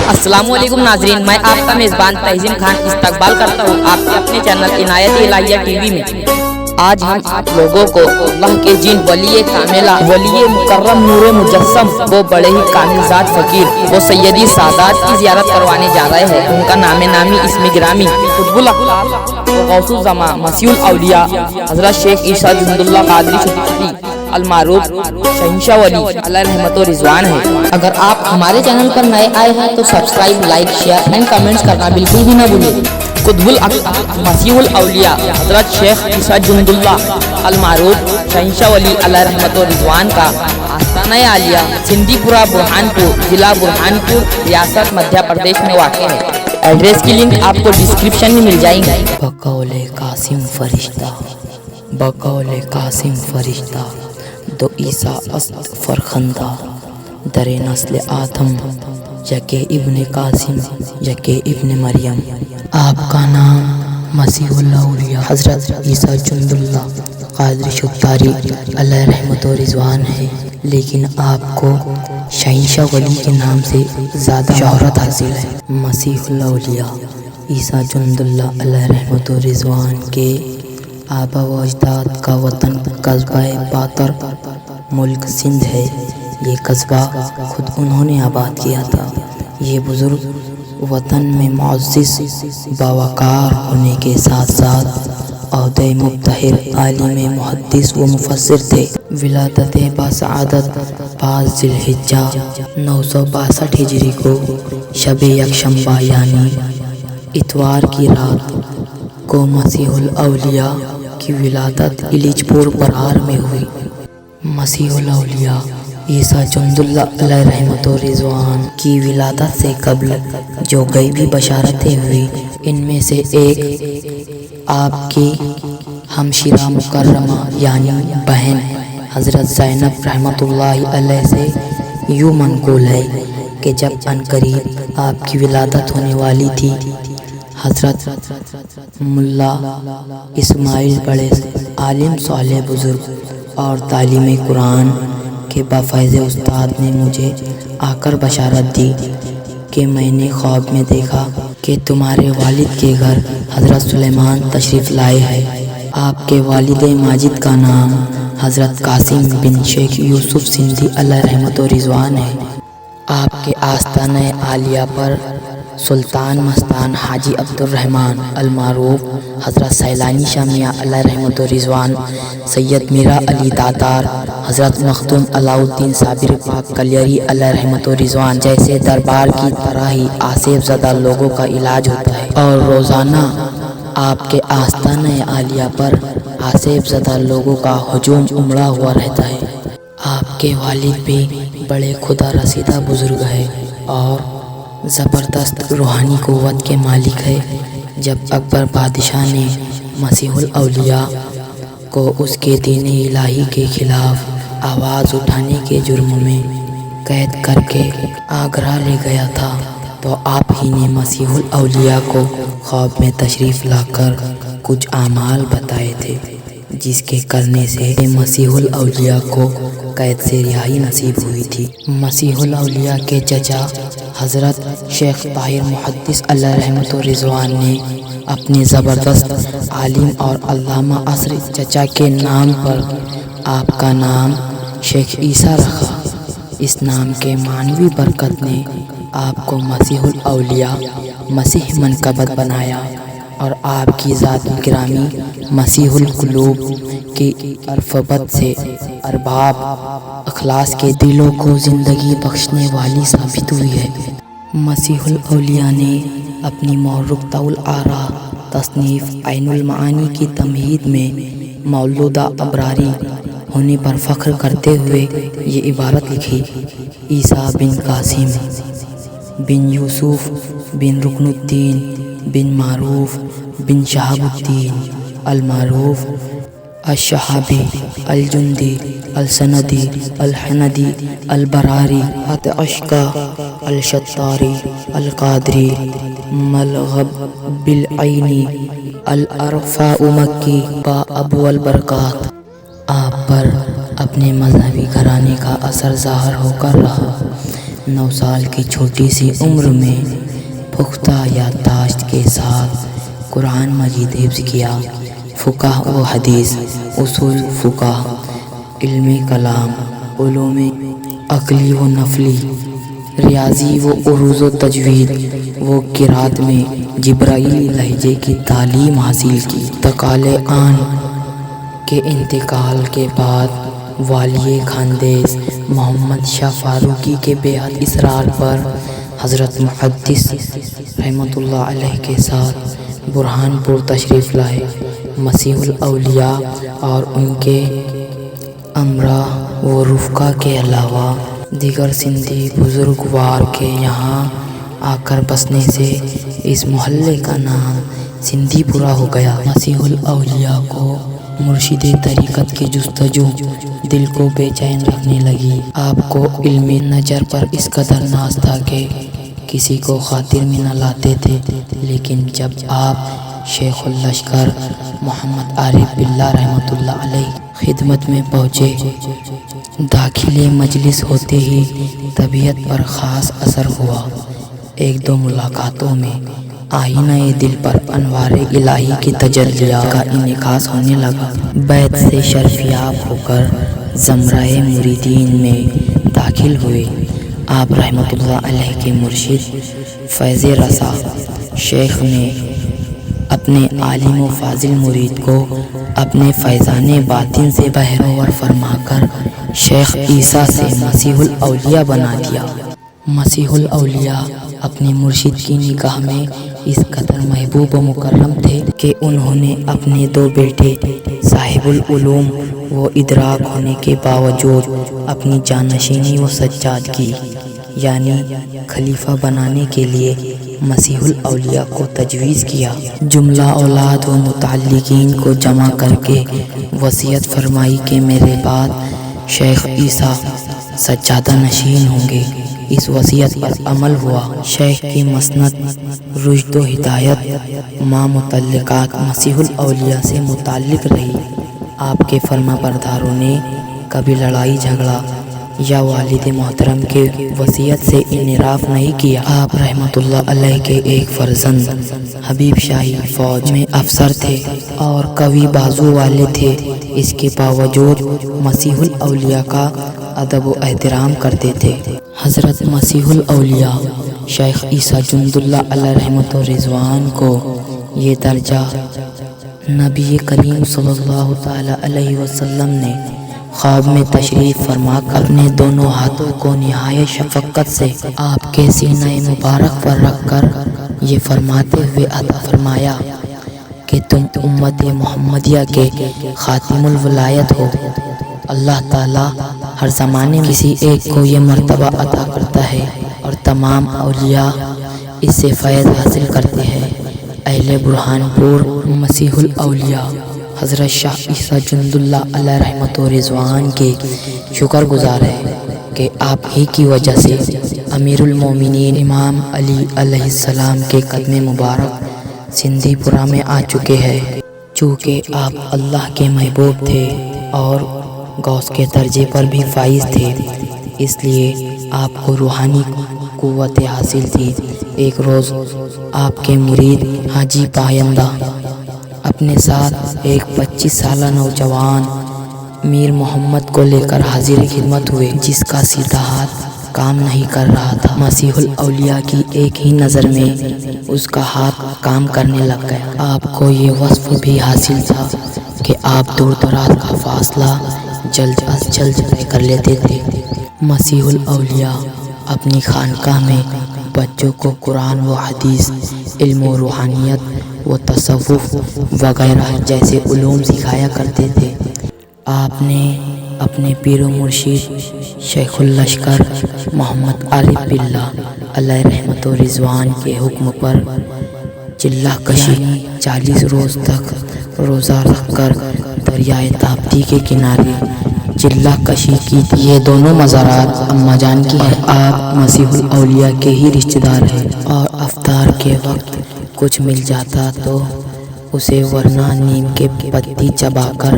अस्सलाम वालेकुम नाजरीन, मैं आपका मेज़बान तहसीन खान इस्तकबाल करता हूँ आपके अपने चैनल इनायत इलाहिया टीवी में। आज हम आप लोगों को अल्लाह के जिन वली कामिला, वली मुकर्रम, नूर मुजस्सम, वो बड़े ही कामिलजात फकीर, वो सैयदी सादात की ज़ियारत करवाने जा रहे हैं। उनका नामे नामी इसमें गिरामी कुतुबुल अक़ताब व गौसुल ज़मा मसीहुल औलिया हज़रत शेख ईसा जुंदुल्लाह क़ादरी शुक्री अलमारूफ शहंशाह वली अलैहि रहमत व रिज़वान है। अगर आप हमारे चैनल पर नए आए हैं तो subscribe, like, share and comments करना बिल्कुल भी ना भूलिए। कुतुबुल अक़ताब मसीहुल औलिया हज़रत शेख ईसा जुंदुल्लाह अलमारूफ शहंशाह वली अलैहि रहमत व रिज़वान का आस्ताना आलिया सिंदीपुरा बुरहानपुर, जिला बुरहानपुर, रियासत मध्य प्रदेश में वाक़ है। एड्रेस की लिंक आपको डिस्क्रिप्शन में मिल जाएंगे। बकौले कासिम फरिश्ता, बकौले कासिम फरिश्ता, दो ईसा अस्त फरखंदा, दरे नस्ल आदम, यके इब्ने कासिम, यके इब्ने मरियम। आपका नाम मसीहुल औलिया हज़रत ईसा जुंदुल्लाह क़ादरी शुक्री अलैहि रहमत व रिज़वान है, लेकिन आपको शहंशाह वली के नाम से ज़्यादा शोहरत हासिल है। मसीहुल औलिया ईसा जुंदुल्लाह अलैहि रहमत व रिज़वान के आबा व अजदाद का वतन कस्बा बातर मुल्क सिंध है। ये कस्बा खुद उन्होंने आबाद किया था। ये बुज़ुर्ग वतन में मुअज़्ज़िज़ बावकार होने के साथ साथ औहदे मुब्तहिर, आलिम, मुहद्दिस व मुफस्सिर थे। विलादत बासआदत 5 ज़िलहिज्जा 962 हिजरी को शब यकशंबा यानी इतवार की रात को मसीहुल औलिया की विलादत इलिजपुर बरार में हुई। मसीहुल औलिया ईसा जुंदुल्लाह अलैहि रहमत व रिज़वान की विलादत से कबल जो गैबी बशारतें हुई, इनमें से एक आपकी हमशिरा मुकर्रमा यानी बहन हज़रत ज़ैनब रहमतुल्लाहि अलैहा से यूँ मनक़ूल है कि जब अनकरीब आपकी विलादत होने वाली थी, हज़रत मुल्ला इस्माइल बड़े आलिम साले बुज़ुर्ग और तालीम कुरान के बाफ़ैज़ उस्ताद ने मुझे आकर बशारत दी कि मैंने ख्वाब में देखा कि तुम्हारे वालिद के घर हज़रत सुलेमान तशरीफ़ लाए हैं। आपके वालिद माजिद का नाम हज़रत कासिम बिन शेख यूसुफ सिंधी अलैहि रहमत व रिज़वान है। आपके आस्ताना आलिया पर सुल्तान मस्तान हाजी अब्दुर्रहमान अलमारूफ हज़रत सैलानी शाह मियाँ अलैहि रहमत व रिज़वान, सैयद मीरा अली दातार, हज़रत मखदूम अलाउद्दीन साबिर पाक कलियरी अलैहि रहमत व रिज़वान जैसे दरबार की तरह ही आसेब ज़दा लोगों का इलाज होता है और रोज़ाना आपके आस्ताना आलिया पर आसेब ज़दा लोगों का हजूम उमड़ा हुआ रहता है। आपके वालिद भी बड़े खुदा रसीदा बुज़ुर्ग है और ज़बरदस्त रूहानी क़ुव्वत के मालिक है। जब अकबर बादशाह ने मसीहुल औलिया को उसके दीन इलाही के ख़िलाफ़ आवाज़ उठाने के जुर्म में कैद करके आगरा ले गया था, तो आप ही ने मसीहुल औलिया को ख्वाब में तशरीफ़ लाकर कुछ आमाल बताए थे, जिसके करने से मसीहुल औलिया को कैद से रिहाई नसीब हुई थी। मसीहुल औलिया के चचा हज़रत शेख ताहिर मुहद्दिस अलैहि रहमत व रिज़वान ने अपने ज़बरदस्त आलिम और अल्लामा असर चचा के नाम पर आपका नाम शेख ईसा रखा। इस नाम के मानवी बरकत ने आपको मसीहुल औलिया मसीह मनकबत बनाया और आपकी ज़ात गिरामी मसीहुल कुलूब की अरफबत से अरबाब अखलास के दिलों को ज़िंदगी बख्शने वाली साबित हुई है। मसीहुल औलिया ने अपनी मौरुक़ताउल आरा तसनीफ़ ऐनुल मानी की तमहीद में मौलूदा अबरारी होने पर फ़ख्र करते हुए ये इबारत लिखी: ईसा बिन कासिम बिन यूसुफ बिन रुकनुद्दीन बिन मारूफ बिन शहाबुद्दीन अलमारूफ अश-शहाबी अल-जुंदी अल-सनदी अल-हनदी अल-बरारी अत-अश्का अल-शत्तारी अल-क़ादरी मलग़ब बिल-ऐनी अल-अरफ़ा मक्की बा अबू अल-बरक़ात। आप पर अपने मजहबी घराने का असर ज़ाहिर होकर रहा। 9 साल की छोटी सी उम्र में पुख्ता याददाश्त के साथ कुरान मजीद हिफ्ज़ किया। फ़ुक़ह व हदीस, उसूल फ़ुक़ह, इल्म कलाम, उलूम अक़ली व नफ़ली, रियाज़ी व उरूज़ व तजवीद व क़िरात में जिब्राइली लहजे की तालीम हासिल की। तकाले आन के इंतकाल के बाद वालिए खानदेश मोहम्मद शाह फारूकी के बेहद इसरार पर हज़रत मुहद्दिस रहमतुल्लाह अलैह के साथ बुरहानपुर तशरीफ़ लाए। मसीहुल औलिया और उनके अमरा व रुफ़क़ा के अलावा दीगर सिंधी बुज़ुर्गवार के यहाँ आकर बसने से इस मोहल्ले का नाम सिंधीपुरा हो गया। मसीहुल औलिया को मुर्शिद तरीक़त की जुस्तजू दिल को बेचैन रखने लगी। आपको इल्मी नज़र पर इस कदर नाज था कि किसी को खातिर में न लाते थे, लेकिन जब आप शेखुल लश्कर मोहम्मद आरिफ बिल्ला रहमतुल्लाह अलैह खिदमत में पहुँचे, दाखिले मजलिस होते ही तबीयत पर ख़ास असर हुआ। 1-2 मुलाकातों में आईना दिल पर अनवारे इलाही की तजल्लिया का इन्इकास होने लगा। बैत से शर्फियाब होकर ज़मराए मुरीदीन में दाखिल हुए। आप रहमतुल्लाह अलैह के मुर्शिद फैज़ रसा शेख ने अपने आलिम व फाजिल मुरीद को अपने फैज़ाने बातिन से बहरोवर फरमाकर शेख ईसा से मसीहुल औलिया बना दिया। मसीहुल औलिया अपने मुर्शिद की निगाह में इस कदर महबूब व मुकर्रम थे कि उन्होंने अपने 2 बेटे साहिबुल उलूम व इदराक होने के बावजूद अपनी जानशीनी व सज्जादगी यानी खलीफा बनाने के लिए मसीहुल औलिया को तजवीज़ किया। जुमला औलाद व मुतअल्लिकीन को जमा करके वसीयत फरमाई कि मेरे बाद शेख ईसा सज्जादा नशीन होंगे। इस वसीयत पर अमल हुआ। शेख की मसनद रुश्द व हिदायत माँ मुतल्लिकात मसीहुल औलिया से मुताल्लिक रही। आपके फर्मा बरदारों ने कभी लड़ाई झगड़ा या वालिद मोहतरम के वसीयत से इनराफ नहीं किया। आप रहमतुल्लाह अलैह के एक फर्जंद हबीब शाही फौज में अफसर थे और कवि बाजू वाले थे। इसके बावजूद मसीहुल औलिया का अदब व एहतराम करते थे। हज़रत मसीहुल औलिया शेख ईसा जुंदुल्लाह अलैह रहमत व रिज़वान को ये दर्जा नबी करीम सल्लल्लाहु ताला अलैहि वसल्लम ने ख्वाब में तशरीफ़ फरमा अपने दोनों हाथों को निहायत शफ़क़त से आपके सीने मुबारक पर रखकर ये फरमाते हुए अता फरमाया कि तुम उम्मत मोहम्मदिया के खातिमुल वलायत हो। अल्लाह ताला हर ज़माने में किसी एक को ये मर्तबा अता करता है और तमाम औलिया इससे फ़ैज़ हासिल करते हैं। अहले बुरहानपुर मसीहुल औलिया हज़रत शाह ईसा जुंदुल्लाह अलैह रहमत व रिज़वान के शुक्रगुज़ार है कि आप ही की वजह से अमीरुल मोमिनीन इमाम अली अलैहिस्सलाम के कदम मुबारक सिंधीपुरा में आ चुके हैं। चूँकि आप अल्लाह के महबूब थे और गौस के दर्जे पर भी फाइज थे, इसलिए आपको रूहानी कुव्वत हासिल थी। एक रोज़ आपके मुरीद हाजी पायंदा अपने साथ एक 25 साला नौजवान मीर मोहम्मद को लेकर हाजिर खिदमत हुए, जिसका सीधा हाथ काम नहीं कर रहा था। मसीहुल औलिया की एक ही नज़र में उसका हाथ काम करने लग गया। आपको ये वस्फ भी हासिल था कि आप दूर दराज का फासला जल्द अज जल्द तय कर लेते थे। मसीहुल औलिया अपनी खानकाह में बच्चों को कुरान व हदीस, इल्म व रूहानियत व तसव्वुफ़ वगैरह जैसे उलूम सिखाया करते थे। आपने अपने पीर व मुर्शिद शेखुल लश्कर मोहम्मद आरिफ बिल्ला अलैह रहमत व रिज़वान के हुक्म पर चिल्ला कशी 40 रोज़ तक रोज़ा रखकर दरियाए ताप्ती के किनारे चिल्ला कशी की। ये दोनों मज़ारात अम्मा जान की है। आप मसीहुल औलिया के ही रिश्तेदार हैं और अफ्तार के वक्त कुछ मिल जाता तो उसे वरना नीम के पत्ती चबाकर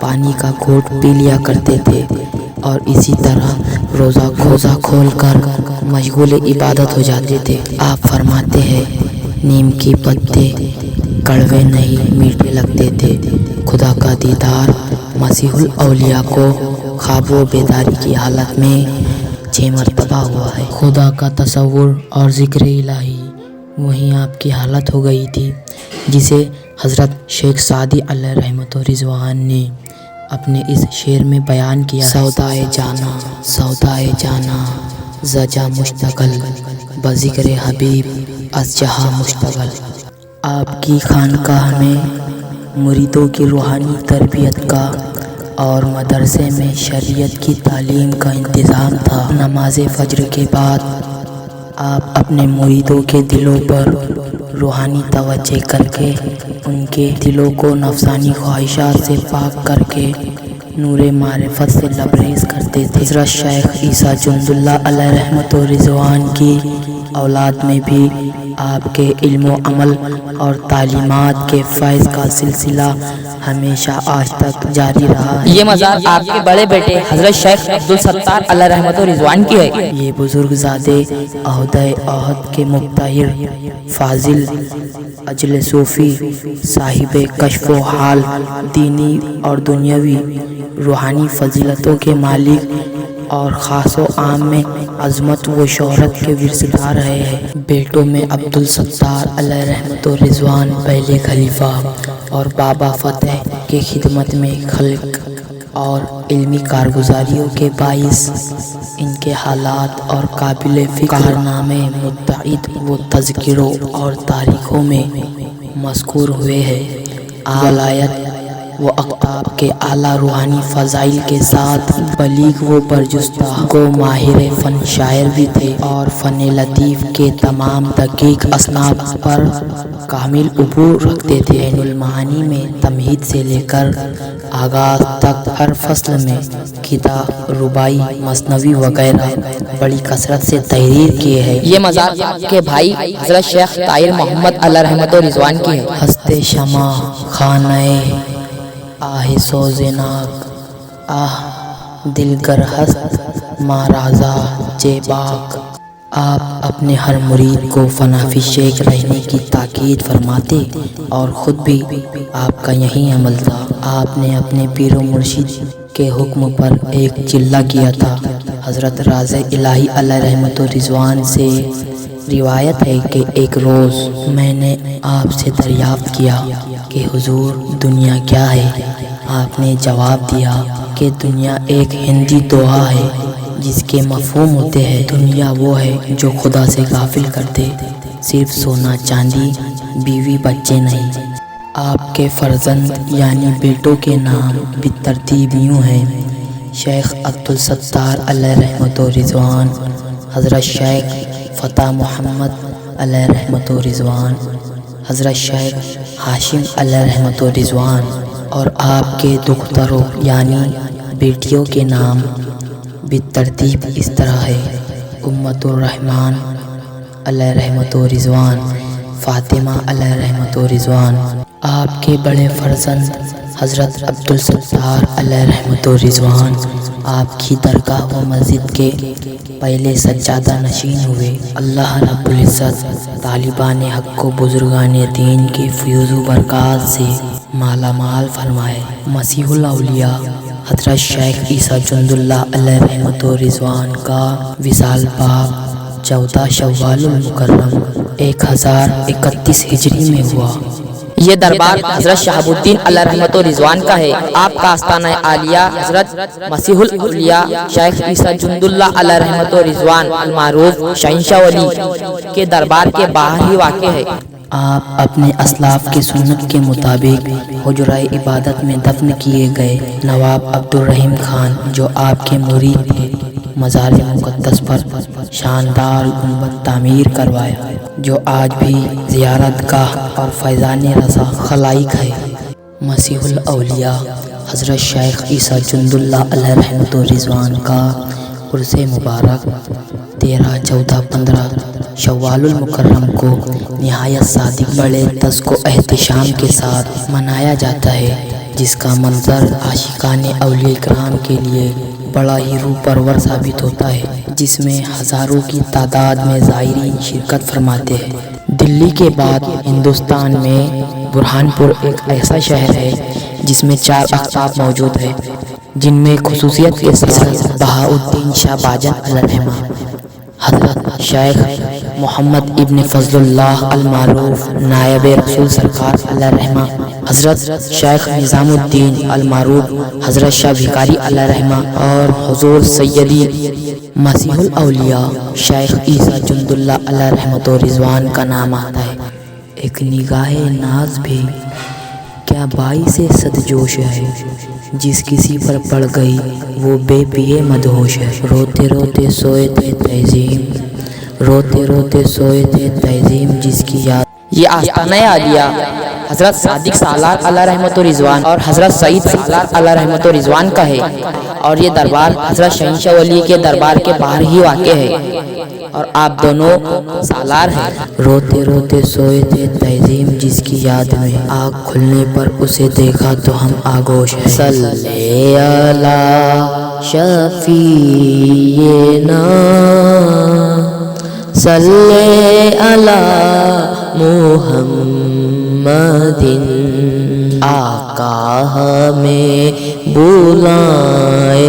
पानी का घूंट पी लिया करते थे और इसी तरह रोज़ा खोलकर مشغول عبادت ہو جاتے تھے۔ آپ فرماتے ہیں نیم کے پتے کڑوے نہیں میٹھے لگتے تھے۔ خدا کا دیدار مسیح الاولیاء کو خواب و بیداری کی حالت میں 6 مرتبہ ہوا ہے۔ خدا کا تصور اور ذکر الہی وہیں آپ کی حالت ہو گئی تھی، جسے حضرت شیخ سعدی علیہ رحمت و رضوان نے اپنے اس شعر میں بیان کیا۔ سودائے جانا زجا مشتغل بذکر حبیب از جہاں مشتغل۔ آپ کی خانقاہ میں مریدوں کی روحانی تربیت کا اور مدرسے میں شریعت کی تعلیم کا انتظام تھا۔ نماز فجر کے بعد آپ اپنے مریدوں کے دلوں پر روحانی توجہ کر کے ان کے دلوں کو نفسانی خواہشات سے پاک کر کے نور معرفت سے لبریز کرتے تھے۔ حضرت شیخ عیسیٰ جند اللہ علیہ رحمت و رضوان کی اولاد میں بھی آپ کے علم و عمل اور تعلیمات کے فیض کا سلسلہ ہمیشہ آج تک جاری رہا ہے۔ یہ مزار آپ کے بڑے بیٹے حضرت شیخ عبدالستار علیہ رحمت و رضوان کی ہے۔ یہ بزرگ زادے عہدہ عہد کے مبتہر فاضل اجل صوفی صاحب کشف و حال، دینی اور دنیاوی روحانی فضیلتوں کے مالک اور خاص و عام میں عظمت و شہرت کے ورثدار رہے ہیں۔ بیٹوں میں عبدالستار علیہ رحمت و رضوان پہلے خلیفہ اور بابا فتح کے خدمت میں خلق اور علمی کارگزاریوں کے باعث ان کے حالات اور قابل فکر کارنامے متعدد و تذکروں اور تاریخوں میں مذکور ہوئے ہیں۔ ولایت و اقطاب کے اعلیٰ روحانی فضائل کے ساتھ بلیغ و برجستہ گو ماہر فن شاعر بھی تھے اور فن لطیف کے تمام دقیق اصناف پر کامل عبور رکھتے تھے۔ عین المعانی میں تمہید سے لے کر آغاز تک ہر فصل میں قطع، رباعی، مثنوی وغیرہ بڑی کثرت سے تحریر کیے ہیں۔ یہ مزار آپ کے بھائی حضرت شیخ طاہر محمد علیہ رحمت و رضوان کی ہے۔ ہستے شمع خانہ آہ سوزناک آہ دلگر ہست مارازا جیباک۔ آپ اپنے ہر مرید کو فنافی شیخ رہنے کی تاکید فرماتے اور خود بھی آپ کا یہی عمل تھا۔ آپ نے اپنے پیر و مرشد کے حکم پر ایک چلہ کیا تھا۔ حضرت راز الہی علیہ رحمت و رضوان سے روایت ہے کہ ایک روز میں نے آپ سے دریافت کیا کہ حضور دنیا کیا ہے؟ آپ نے جواب دیا کہ دنیا ایک ہندی دوہا ہے جس کے مفہوم ہوتے ہیں دنیا وہ ہے جو خدا سے غافل کر دے، صرف سونا چاندی بیوی بچے نہیں۔ آپ کے فرزند یعنی بیٹوں کے نام بالترتیب یوں ہیں: شیخ عبدالستار علیہ رحمت و رضوان، حضرت شیخ فتح محمد علیہ رحمت و رضوان، حضرت شیخ ہاشم علیہ رحمت و رضوان۔ اور آپ کے دختروں یعنی بیٹیوں کے نام بالترتیب اس طرح ہے: امت الرحمن علیہ رحمت و رضوان، فاطمہ علیہ رحمت و رضوان۔ آپ کے بڑے فرزند حضرت عبدالستار علیہ رحمت و رضوان آپ کی درگاہ و مسجد کے پہلے سجادہ نشین ہوئے۔ اللہ رب العزت طالبان حق کو بزرگان دین کے فیوز و برکات سے مالا مال فرمائے۔ مسیح الاولیاء حضرت شیخ عیسیٰ جند اللہ علیہ رحمت و رضوان کا وصال پاک 14 شوال المکرم 1031 ہجری میں ہوا۔ یہ دربار حضرت شہاب الدین علیہ رحمت و رضوان کا ہے۔ آپ کا آستانہ عالیہ حضرت مسیح الاولیاء شیخ عیسیٰ جند اللہ علیہ رحمت و رضوان المعروف شہنشاہ ولی کے دربار کے باہر ہی واقع ہے۔ آپ اپنے اسلاف کے سنت کے مطابق حجرہ عبادت میں دفن کیے گئے۔ نواب عبدالرحیم خان جو آپ کے مرید تھے، مزار مقدس پر شاندار گنبد تعمیر کروایا جو آج بھی زیارت گاہ اور فیضان رضا خلائق ہے۔ مسیح الاولیاء حضرت شیخ عیسیٰ جند اللہ علیہ رحمت و رضوان کا عرس مبارک 13، 14، 15 شوال المکرم کو نہایت صادق بڑے تزک و احتشام کے ساتھ منایا جاتا ہے، جس کا منظر عاشقان اولیاء کرام کے لیے بڑا ہی روح پرور ثابت ہوتا ہے۔ جس میں ہزاروں کی تعداد میں زائرین شرکت فرماتے ہیں۔ دلی کے بعد ہندوستان میں برہان پور ایک ایسا شہر ہے جس میں 4 اقطاب موجود ہے، جن میں خصوصیت کے ساتھ بہاؤالدین شاہ باجت علیہ الرحمہ، حضرت شیخ محمد ابن فضل اللہ المعروف نائب رسول سرکار علیہ الرحمہ، حضرت شیخ نظام الدین المعروف حضرت شاہ بھکاری علیہ الرحمہ، اور حضور سیدی مسیح الاولیاء شیخ عیسیٰ جند اللہ علیہ رحمت و رضوان کا نام آتا ہے۔ ایک نگاہ ناز بھی کیا باعث صد جوش ہے، جس کسی پر پڑ گئی وہ بے پیے مدہوش ہے۔ روتے روتے سوئے تھے تہذیم، روتے روتے سوئے تھے تہذیم، جس کی یاد یہ آستانہ عالیہ حضرت صادق سالار علیہ رحمت و رضوان اور حضرت سعید سالار علیہ رحمت و رضوان کا ہے، اور یہ دربار حضرت شہنشاہ ولی کے دربار کے باہر ہی واقع ہے، اور آپ دونوں سالار ہیں۔ روتے روتے سوئے تھے تہذیم، جس کی یاد میں آنکھ کھلنے پر اسے دیکھا تو ہم آگوش ہیں۔ صلی علی شفیعنا، صلی علی محمد، آقا ہمیں بلائے